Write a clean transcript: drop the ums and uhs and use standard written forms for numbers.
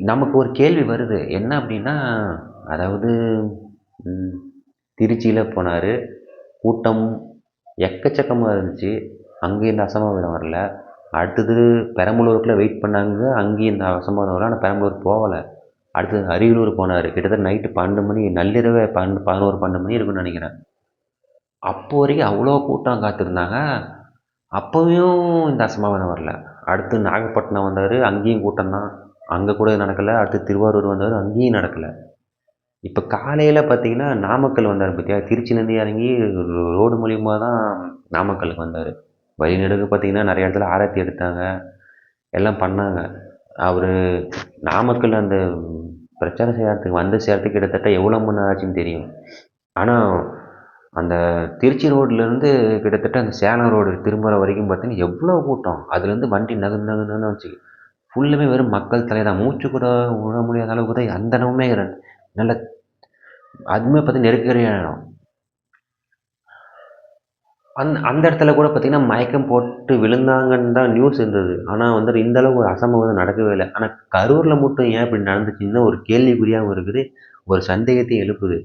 நமக்கு ஒரு கேள்வி வருது. என்ன அப்படின்னா, அதாவது ம் திருச்சியில போனாரு. கூட்டம் எக்கச்சக்கமா இருந்துச்சு. அங்கேயும் இந்த அசம்பாவிதம் வரல. அடுத்தது பெரம்பலூருக்குள்ள வெயிட் பண்ணாங்க. அங்கேயும் இந்த அசம்பாவிதம் வரல. ஆனா பெரம்பலூர் போகல. அடுத்தது அரியலூர் போனாரு. கிட்டத்தட்ட நைட்டு 12 மணி நள்ளிரவே 12, 11, 12 மணி இருக்கும்னு நினைக்கிறேன். அப்போ வரைக்கும் அவ்வளோ கூட்டம் காத்திருந்தாங்க. அப்பயும் இந்த அசம்பாவிதம் வரல. அடுத்து நாகப்பட்டினம் வந்தாரு. அங்கேயும் கூட்டம் தான். அங்கே கூட நடக்கல. அடுத்து திருவாரூர் வந்தாரு. அங்கேயும் நடக்கல. இப்போ காலையில் பார்த்தீங்கன்னா நாமக்கல் வந்தார் பார்த்தியா, திருச்சியிலேருந்து இறங்கி ரோடு மூலியமாக தான் நாமக்கலுக்கு வந்தார். வழிநெடுக பார்த்தீங்கன்னா நிறைய இடத்துல ஆரத்தி எடுத்தாங்க, எல்லாம் பண்ணாங்க. அவர் நாமக்கல் அந்த பிரச்சாரம் செய்யறதுக்கு வந்து சேர்த்துக்கு கிட்டத்தட்ட எவ்வளோ மணி நேரம் ஆச்சுன்னு தெரியும். ஆனால் அந்த திருச்சி ரோட்லேருந்து கிட்டத்தட்ட அந்த சேலம் ரோடு திரும்புகிற வரைக்கும் பார்த்தீங்கன்னா எவ்வளோ கூட்டம். அதுலேருந்து வண்டி நகர்ந்து நகர்ந்து வச்சு ஃபுல்லுமே வெறும் மக்கள் தலை தான். மூச்சு கூட விட முடியாத அளவுக்கு தான் அந்த இடமுமே நல்ல அதுவுமே பார்த்தீங்கன்னா நெருக்கடியான இடம். அந்த இடத்துல கூட பார்த்தீங்கன்னா மயக்கம் போட்டு விழுந்தாங்கன்னு தான் நியூஸ் இருந்தது. ஆனால் வந்துட்டு இந்த அளவு ஒரு அசம்பாவிதம் நடக்கவே இல்லை. ஆனால் கரூரில் மட்டும் ஏன் இப்படி நடந்துச்சுன்னு ஒரு கேள்விக்குறியாகவும் இருக்குது, ஒரு சந்தேகத்தையும் எழுப்புது.